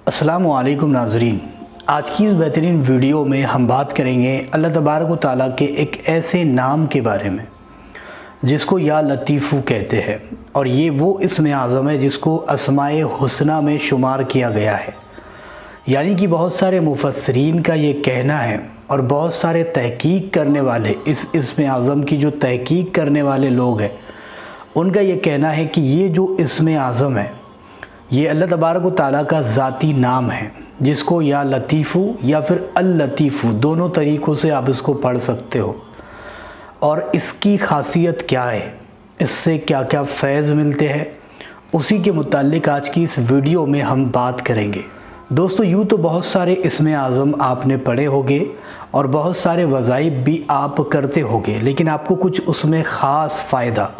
अस्सलामु अलैकुम नाज़रीन। आज की इस बेहतरीन वीडियो में हम बात करेंगे अल्लाह तबारक व तआला के एक ऐसे नाम के बारे में जिसको या लतीफ़ू कहते हैं, और ये वो इस्म आज़म है जिसको अस्माए हुस्ना में शुमार किया गया है। यानी कि बहुत सारे मुफस्सिरीन का ये कहना है और बहुत सारे तहकीक करने वाले, इस इस्म आज़म की जो तहकीक करने वाले लोग हैं, उनका ये कहना है कि ये जो इस्म आज़म है ये अल्लाह तबारक व तआला का ज़ाती नाम है, जिसको या लतीफ़ू या फिर अल लतीफ़ू दोनों तरीक़ों से आप इसको पढ़ सकते हो। और इसकी ख़ासियत क्या है, इससे क्या क्या फ़ैज़ मिलते हैं, उसी के मुताल्लिक़ आज की इस वीडियो में हम बात करेंगे। दोस्तों, यूँ तो बहुत सारे इस्म आज़म आपने पढ़े होंगे और बहुत सारे वज़ाइफ भी आप करते होंगे, लेकिन आपको कुछ उसमें ख़ास फ़ायदा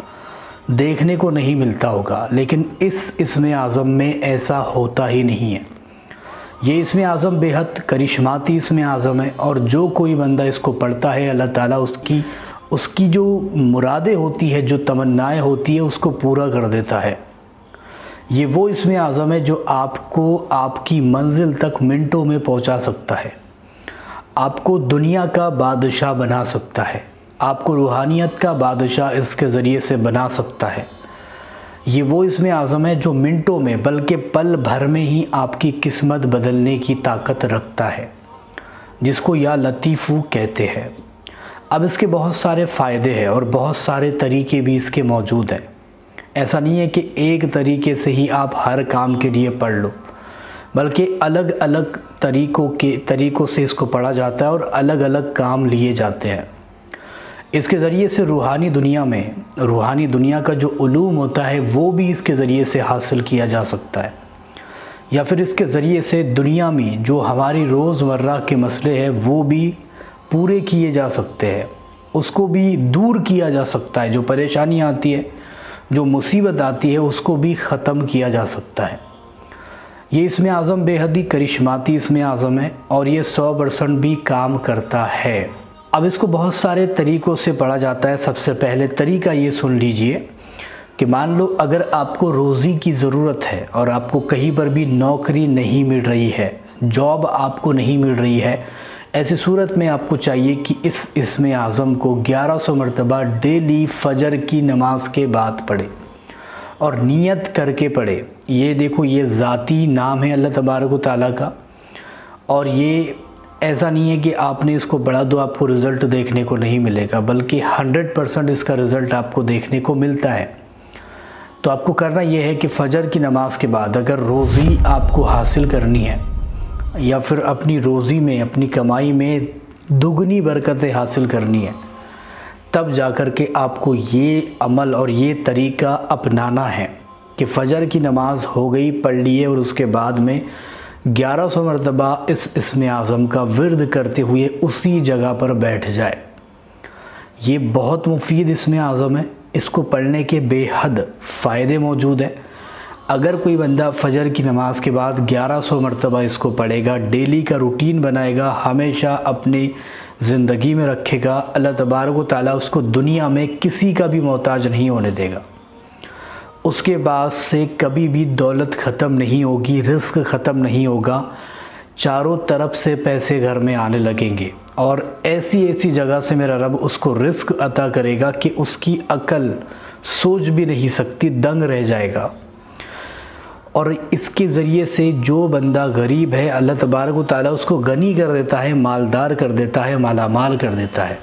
देखने को नहीं मिलता होगा। लेकिन इस इस्म आज़म में ऐसा होता ही नहीं है। ये इस्म आज़म बेहद करिश्माती इस्म आज़म है, और जो कोई बंदा इसको पढ़ता है अल्लाह ताला उसकी जो मुरादें होती है, जो तमन्नाएं होती है, उसको पूरा कर देता है। ये वो इस्म आज़म है जो आपको आपकी मंजिल तक मिनटों में पहुंचा सकता है, आपको दुनिया का बादशाह बना सकता है, आपको रूहानियत का बादशाह इसके ज़रिए से बना सकता है। ये वो इस्म आज़म है जो मिनटों में, बल्कि पल भर में ही आपकी किस्मत बदलने की ताकत रखता है, जिसको या लतीफ़ू कहते हैं। अब इसके बहुत सारे फ़ायदे हैं और बहुत सारे तरीके भी इसके मौजूद हैं। ऐसा नहीं है कि एक तरीके से ही आप हर काम के लिए पढ़ लो, बल्कि अलग अलग तरीक़ों से इसको पढ़ा जाता है और अलग अलग काम लिए जाते हैं। इसके ज़रिए से रूहानी दुनिया का जो उलूम होता है वो भी इसके ज़रिए से हासिल किया जा सकता है, या फिर इसके ज़रिए से दुनिया में जो हमारी रोज़मर्रा के मसले हैं वो भी पूरे किए जा सकते हैं, उसको भी दूर किया जा सकता है। जो परेशानी आती है, जो मुसीबत आती है, उसको भी ख़त्म किया जा सकता है। ये इस्म आज़म बेहद ही करिश्माती इस्म आज़म है और ये 100% भी काम करता है। अब इसको बहुत सारे तरीक़ों से पढ़ा जाता है। सबसे पहले तरीका ये सुन लीजिए कि मान लो अगर आपको रोज़ी की ज़रूरत है और आपको कहीं पर भी नौकरी नहीं मिल रही है, जॉब आपको नहीं मिल रही है, ऐसी सूरत में आपको चाहिए कि इस इस्म आज़म को 1100 मरतबा डेली फ़जर की नमाज के बाद पढ़े और नियत करके पढ़े। ये देखो, ये ज़ाती नाम है अल्लाह तबारक व तआला का, और ये ऐसा नहीं है कि आपने इसको बढ़ा दो आपको रिज़ल्ट देखने को नहीं मिलेगा, बल्कि 100% इसका रिज़ल्ट आपको देखने को मिलता है। तो आपको करना यह है कि फ़जर की नमाज़ के बाद अगर रोज़ी आपको हासिल करनी है, या फिर अपनी रोज़ी में, अपनी कमाई में दुगनी बरकतें हासिल करनी है, तब जाकर के आपको ये अमल और ये तरीका अपनाना है कि फ़जर की नमाज़ हो गई, पढ़ लिए, और उसके बाद में 1100 मरतबा इस इस्म आज़म का विर्द करते हुए उसी जगह पर बैठ जाए। ये बहुत मुफीद इस्म आज़म है, इसको पढ़ने के बेहद फ़ायदे मौजूद हैं। अगर कोई बंदा फ़जर की नमाज़ के बाद 1100 मरतबा इसको पढ़ेगा, डेली का रूटीन बनाएगा, हमेशा अपनी ज़िंदगी में रखेगा, अल्लाह तबारक व तआला उसको दुनिया में किसी का भी मोहताज नहीं होने देगा। उसके बाद से कभी भी दौलत ख़त्म नहीं होगी, रिज़्क़ ख़त्म नहीं होगा, चारों तरफ से पैसे घर में आने लगेंगे, और ऐसी जगह से मेरा रब उसको रिज़्क़ अता करेगा कि उसकी अकल सोच भी नहीं सकती, दंग रह जाएगा। और इसके ज़रिए से जो बंदा गरीब है, अल्लाह तबारक व तआला उसको गनी कर देता है, मालदार कर देता है, मालामाल कर देता है।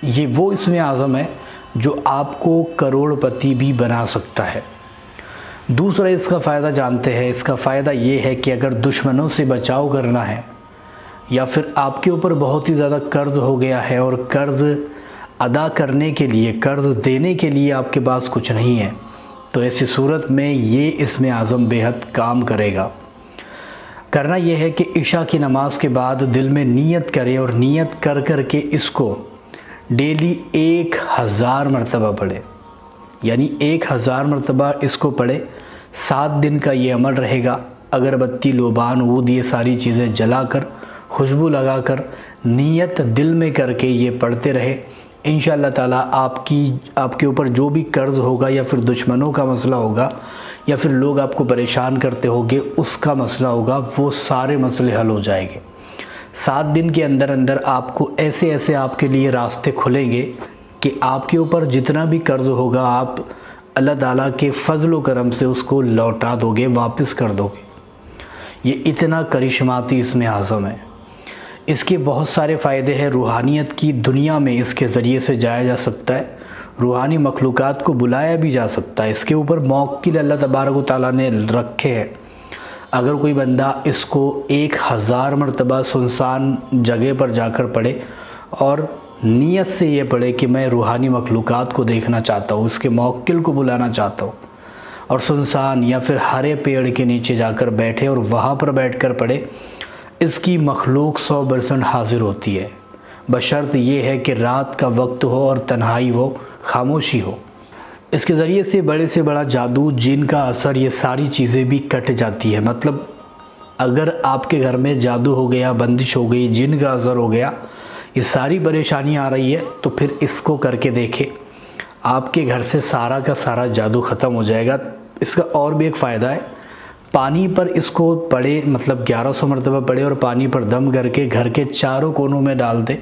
ये वो इस्म आज़म है जो आपको करोड़पति भी बना सकता है। दूसरा इसका फ़ायदा जानते हैं। इसका फ़ायदा ये है कि अगर दुश्मनों से बचाव करना है, या फिर आपके ऊपर बहुत ही ज़्यादा कर्ज़ हो गया है और कर्ज़ अदा करने के लिए, कर्ज़ देने के लिए आपके पास कुछ नहीं है, तो ऐसी सूरत में ये इस्म आज़म बेहद काम करेगा। करना यह है कि इशा की नमाज़ के बाद दिल में नीयत करें, और नीयत कर कर के इसको डेली 1000 मरतबा पढ़े, यानी 1000 मरतबा इसको पढ़े। 7 दिन का ये अमल रहेगा। अगरबत्ती, लोबान, ऊद, ये सारी चीज़ें जलाकर, खुशबू लगाकर, नीयत दिल में करके ये पढ़ते रहे। इंशाअल्लाह ताला आपके ऊपर जो भी कर्ज़ होगा या फिर दुश्मनों का मसला होगा, या फिर लोग आपको परेशान करते होंगे उसका मसला होगा, वो सारे मसले हल हो जाएंगे। 7 दिन के अंदर अंदर आपको ऐसे ऐसे आपके लिए रास्ते खुलेंगे कि आपके ऊपर जितना भी कर्ज़ होगा आप अल्लाह ताला के फजल व करम से उसको लौटा दोगे, वापस कर दोगे। ये इतना करिश्माती इसमें आज़म है। इसके बहुत सारे फ़ायदे हैं। रूहानियत की दुनिया में इसके ज़रिए से जाया जा सकता है, रूहानी मखलूक़ात को बुलाया भी जा सकता है। इसके ऊपर मौक़िल अल्लाह तबारक व तआला ने रखे हैं। अगर कोई बंदा इसको 1000 मरतबा सुनसान जगह पर जाकर पढ़े और नीयत से ये पढ़े कि मैं रूहानी मखलूक़ात को देखना चाहता हूँ, उसके मौक़िल को बुलाना चाहता हूँ, और सुनसान या फिर हरे पेड़ के नीचे जाकर बैठे और वहाँ पर बैठकर पढ़े, इसकी मखलूक 100% हाजिर होती है। बशर्त ये है कि रात का वक्त हो और तन्हाई हो, खामोशी हो। इसके ज़रिए से बड़ा जादू, जिन का असर, ये सारी चीज़ें भी कट जाती है। मतलब अगर आपके घर में जादू हो गया, बंदिश हो गई, जिन का असर हो गया, ये सारी परेशानी आ रही है, तो फिर इसको करके देखें, आपके घर से सारा का सारा जादू ख़त्म हो जाएगा। इसका और भी एक फ़ायदा है, पानी पर इसको पड़े, मतलब 1100 मरतबा पड़े और पानी पर दम करके घर के चारों कोनों में डाल दे।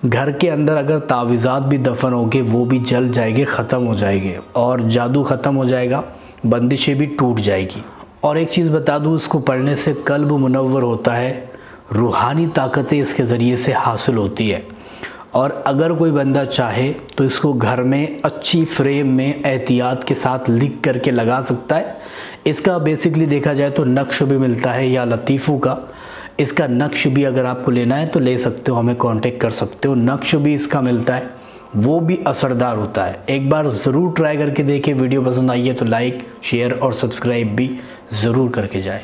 घर के अंदर अगर तावीज़ात भी दफन होंगे वो भी जल जाएंगे, ख़त्म हो जाएंगे और जादू ख़त्म हो जाएगा, बंदिशें भी टूट जाएगी। और एक चीज़ बता दूँ, इसको पढ़ने से कल्ब मुनव्वर होता है, रूहानी ताकतें इसके ज़रिए से हासिल होती है। और अगर कोई बंदा चाहे तो इसको घर में अच्छी फ्रेम में एहतियात के साथ लिख करके लगा सकता है। इसका बेसिकली देखा जाए तो नक्श भी मिलता है या लतीफ़ों का। इसका नक्श भी अगर आपको लेना है तो ले सकते हो, हमें कांटेक्ट कर सकते हो। नक्श भी इसका मिलता है, वो भी असरदार होता है। एक बार ज़रूर ट्राई करके देखें। वीडियो पसंद आई है तो लाइक, शेयर और सब्सक्राइब भी ज़रूर करके जाए।